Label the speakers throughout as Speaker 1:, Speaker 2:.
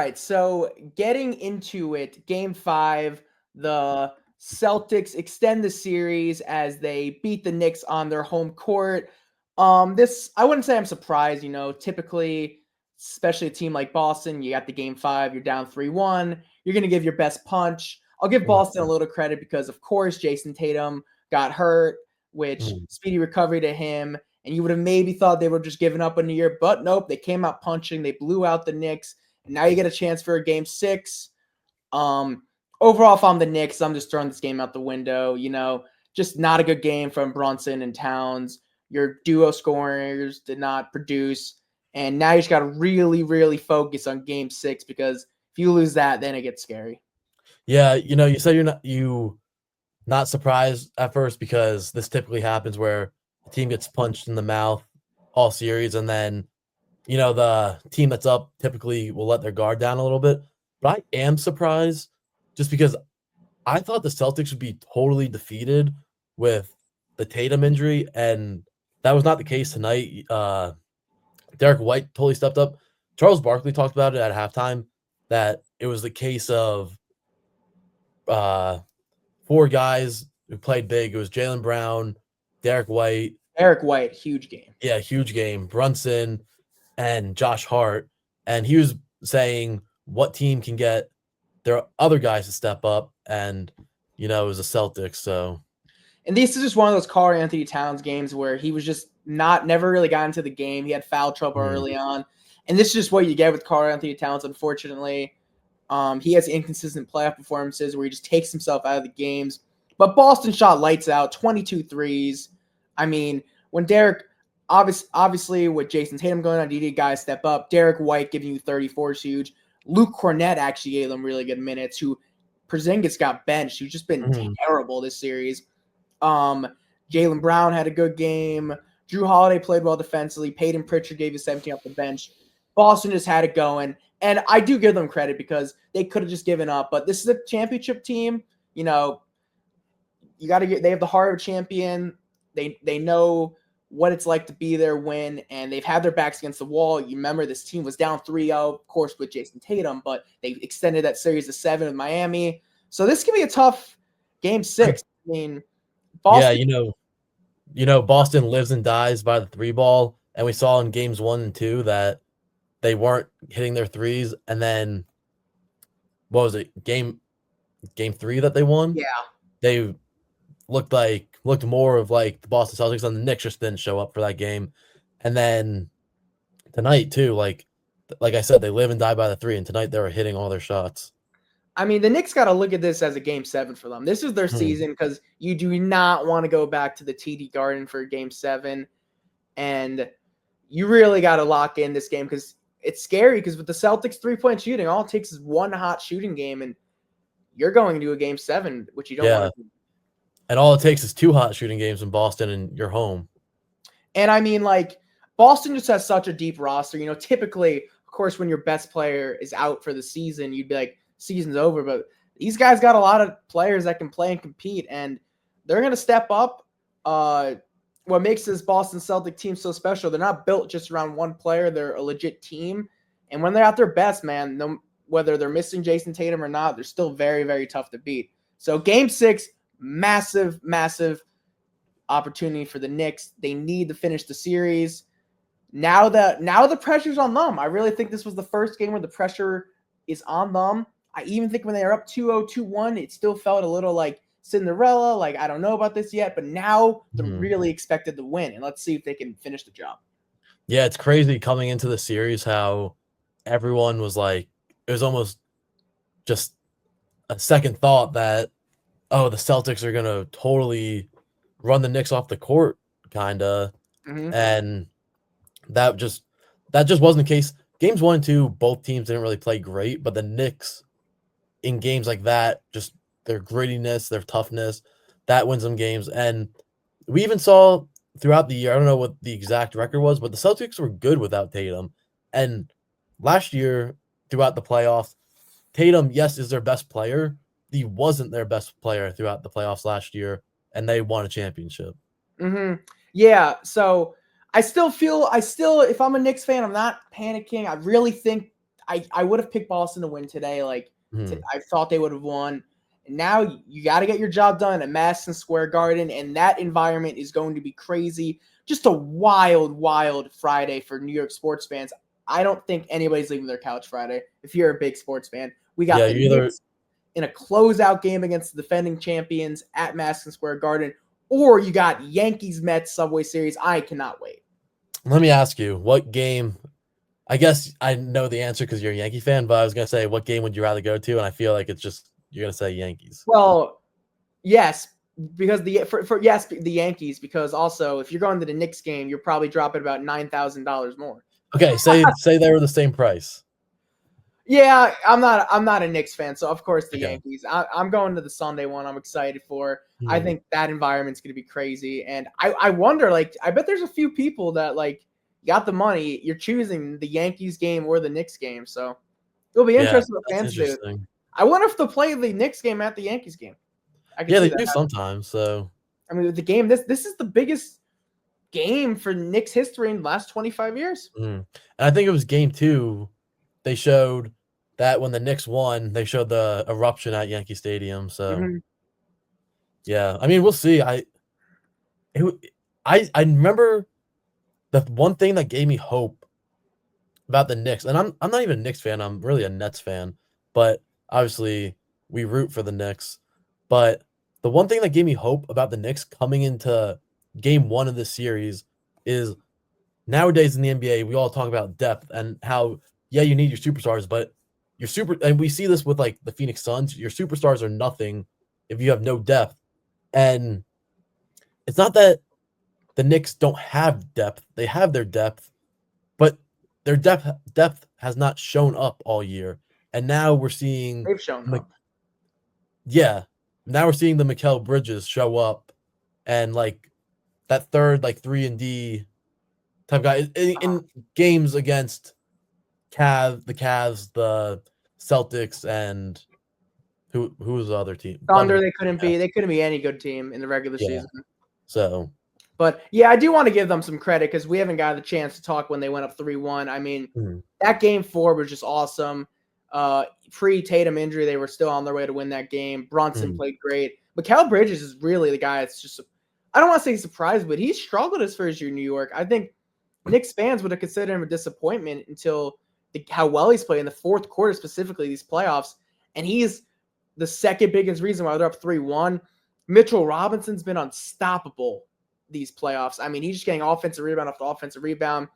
Speaker 1: right, so getting into it, game 5, the Celtics extend the series as they beat the Knicks on their home court. This I wouldn't say I'm surprised, typically, especially a team like Boston, you got the game 5, you're down 3-1, you're going to give your best punch. I'll give Boston a little credit because, of course, Jason Tatum got hurt, which speedy recovery to him. And you would have maybe thought they were just giving up in the year, but nope, they came out punching. They blew out the Knicks, and now you get a chance for a game 6. Overall, if I'm the Knicks, I'm just throwing this game out the window. Just not a good game from Brunson and Towns. Your duo scorers did not produce, and now you just got to really, really focus on game 6 because if you lose that, then it gets scary.
Speaker 2: Yeah, you said you're not surprised at first because this typically happens where a team gets punched in the mouth all series, and then the team that's up typically will let their guard down a little bit. But I am surprised just because I thought the Celtics would be totally defeated with the Tatum injury, and that was not the case tonight. Derek White totally stepped up. Charles Barkley talked about it at halftime that it was the case of 4 guys who played big. It was Jaylen Brown, Derek White.
Speaker 1: Huge game.
Speaker 2: Yeah, huge game. Brunson and Josh Hart. And he was saying what team can get their other guys to step up. And, it was the Celtics. So.
Speaker 1: And this is just one of those Karl-Anthony Towns games where he was just never really got into the game. He had foul trouble early on. And this is just what you get with Karl-Anthony Towns, unfortunately. He has inconsistent playoff performances where he just takes himself out of the games. But Boston shot lights out, 22 threes. I mean, when Derek, obviously with Jason Tatum going on, you need guys step up. Derek White giving you 34 is huge. Luke Cornett actually gave them really good minutes, who Porzingis got benched, who's just been terrible this series. Jaylen Brown had a good game. Drew Holiday played well defensively. Peyton Pritchard gave you 17 off the bench. Boston just had it going. And I do give them credit because they could have just given up. But this is a championship team. You got to they have the heart of a champion. They know what it's like to be there, win, and they've had their backs against the wall. You remember this team was down 3-0, of course, with Jason Tatum, but they extended that series to 7 with Miami. So this can be a tough game 6. I mean,
Speaker 2: Boston. Yeah, Boston lives and dies by the 3 ball, and we saw in games 1 and 2 that they weren't hitting their threes, and then what was it? Game 3 that they won?
Speaker 1: Yeah.
Speaker 2: They looked more of like the Boston Celtics, and the Knicks just didn't show up for that game. And then tonight too, like I said, they live and die by the 3, and tonight they were hitting all their shots.
Speaker 1: I mean, the Knicks got to look at this as a game 7 for them. This is their season because you do not want to go back to the TD Garden for game 7. And you really got to lock in this game because it's scary because with the Celtics 3-point shooting, all it takes is one hot shooting game and you're going into a game 7, which you don't want to do.
Speaker 2: And all it takes is 2 hot shooting games in Boston and you're home.
Speaker 1: And I mean, Boston just has such a deep roster. Typically, of course, when your best player is out for the season, you'd be like, season's over. But these guys got a lot of players that can play and compete, and they're going to step up. What makes this Boston Celtic team so special, they're not built just around one player. They're a legit team. And when they're at their best, man, whether they're missing Jason Tatum or not, they're still very, very tough to beat. So game 6, massive, massive opportunity for the Knicks. They need to finish the series. Now the pressure's on them. I really think this was the first game where the pressure is on them. I even think when they were up 2-0, 2-1, it still felt a little like Cinderella, like I don't know about this yet, but now they're really expected to win, and let's see if they can finish the job.
Speaker 2: Yeah, it's crazy coming into the series how everyone was like, it was almost just a second thought that, oh, the Celtics are going to totally run the Knicks off the court, kind of. And that just wasn't the case. Games 1 and 2, both teams didn't really play great, but the Knicks in games like that, just their grittiness, their toughness, that wins them games. And we even saw throughout the year, I don't know what the exact record was, but the Celtics were good without Tatum. And last year, throughout the playoffs, Tatum, yes, is their best player. He wasn't their best player throughout the playoffs last year, and they won a championship.
Speaker 1: Yeah, so I still, if I'm a Knicks fan, I'm not panicking. I really think I would have picked Boston to win today.
Speaker 2: Mhm.
Speaker 1: I thought they would have won. And now you got to get your job done at Madison Square Garden, and that environment is going to be crazy. Just a wild, wild Friday for New York sports fans. I don't think anybody's leaving their couch Friday. If you're a big sports fan, we got
Speaker 2: Yeah,
Speaker 1: the
Speaker 2: you either
Speaker 1: Knicks in a closeout game against the defending champions at Madison Square Garden, or you got Yankees Mets Subway Series. I cannot wait.
Speaker 2: let me ask you, what game I guess I know the answer because you're a Yankee fan, but I was gonna say, what game would you rather go to? And I feel like it's just you're gonna say Yankees.
Speaker 1: Well, yes, because the Yankees, because also if you're going to the Knicks game, you're probably dropping about $9,000 more.
Speaker 2: Okay, say they were the same price.
Speaker 1: Yeah, I'm not a Knicks fan, so of course the
Speaker 2: Okay.
Speaker 1: Yankees. I'm going to the Sunday one. I'm excited for. I
Speaker 2: Hmm.
Speaker 1: think that environment's going to be crazy, and I wonder, like, I bet there's a few people that like got the money. You're choosing the Yankees game or the Knicks game, so it'll be
Speaker 2: Yeah,
Speaker 1: interesting what
Speaker 2: that's
Speaker 1: fans do.
Speaker 2: interesting.
Speaker 1: I wonder if they'll play the Knicks game at the Yankees game. I can
Speaker 2: Yeah,
Speaker 1: see
Speaker 2: they
Speaker 1: that
Speaker 2: do
Speaker 1: happening.
Speaker 2: sometimes. So
Speaker 1: I mean, the game this is the biggest game for Knicks history in the last 25 years.
Speaker 2: and I think it was game 2. They showed that when the Knicks won, they showed the eruption at Yankee Stadium. So
Speaker 1: Mhm.
Speaker 2: yeah, I mean, we'll see. I remember the one thing that gave me hope about the Knicks, and I'm not even a Knicks fan. I'm really a Nets fan, but obviously we root for the Knicks. But the one thing that gave me hope about the Knicks coming into game 1 of this series is nowadays in the NBA, we all talk about depth and how yeah, you need your superstars, but and we see this with like the Phoenix Suns, your superstars are nothing if you have no depth. And it's not that the Knicks don't have depth. They have their depth, but their depth has not shown up all year. And now we're seeing
Speaker 1: They've shown up.
Speaker 2: yeah, now we're seeing the Mikal Bridges show up and like that third like 3 and D type guy in games against the Cavs, the Celtics, and who was the other team?
Speaker 1: Thunder,
Speaker 2: Thunder.
Speaker 1: they couldn't be any good team in the regular
Speaker 2: Yeah.
Speaker 1: season.
Speaker 2: So
Speaker 1: But yeah, I do want to give them some credit because we haven't got the chance to talk when they went up 3-1. I mean, that game 4 was just awesome. Pre-Tatum injury, they were still on their way to win that game. Brunson played great. Mikal Bridges is really the guy that's just I don't want to say surprised, but he struggled his first year in New York. I think Knicks fans would have considered him a disappointment until how well he's played in the fourth quarter, specifically these playoffs. And he's the second biggest reason why they're up 3-1. Mitchell Robinson's been unstoppable these playoffs. I mean, he's just getting offensive rebound after offensive rebound.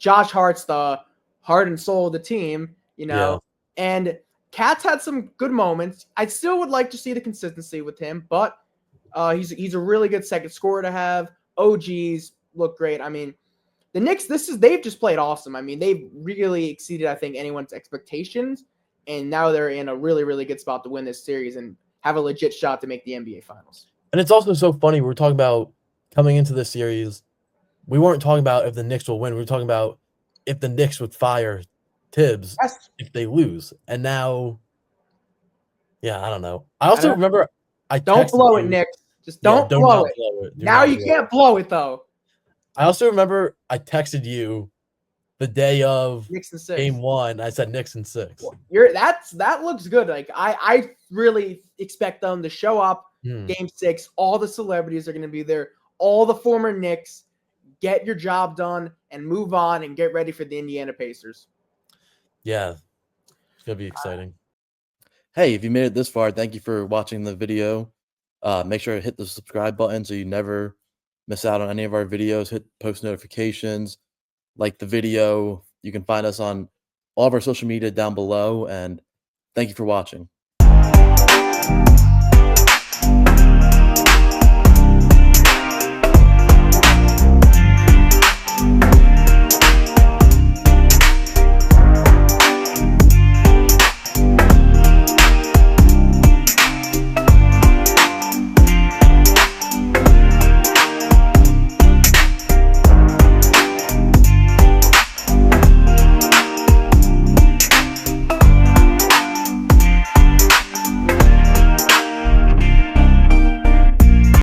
Speaker 1: Josh Hart's the heart and soul of the team,
Speaker 2: yeah.
Speaker 1: And Cat's had some good moments. I still would like to see the consistency with him, but he's a really good second scorer to have. OGs look great. I mean, the Knicks, they've just played awesome. I mean, they've really exceeded, I think, anyone's expectations, and now they're in a really, really good spot to win this series and have a legit shot to make the NBA Finals.
Speaker 2: And it's also so funny. We're talking about coming into this series. We weren't talking about if the Knicks will win. We were talking about if the Knicks would fire Tibbs if they lose. And now, yeah, I don't know. I also remember I
Speaker 1: don't
Speaker 2: texted
Speaker 1: blow it,
Speaker 2: you.
Speaker 1: Knicks. Just
Speaker 2: Yeah,
Speaker 1: don't
Speaker 2: do
Speaker 1: blow
Speaker 2: not
Speaker 1: it.
Speaker 2: blow it. Do
Speaker 1: Now
Speaker 2: not
Speaker 1: you
Speaker 2: blow
Speaker 1: can't
Speaker 2: it.
Speaker 1: blow it though.
Speaker 2: I also remember I texted you the day of
Speaker 1: Knicks in 6.
Speaker 2: game 1. I said Knicks in 6.
Speaker 1: That looks good. Like I really expect them to show up game 6. All the celebrities are going to be there. All the former Knicks. Get your job done and move on and get ready for the Indiana Pacers.
Speaker 2: Yeah, it's gonna be exciting. Hey, if you made it this far, thank you for watching the video. Make sure to hit the subscribe button so you never miss out on any of our videos. Hit post notifications, like the video. You can find us on all of our social media down below, and thank you for watching.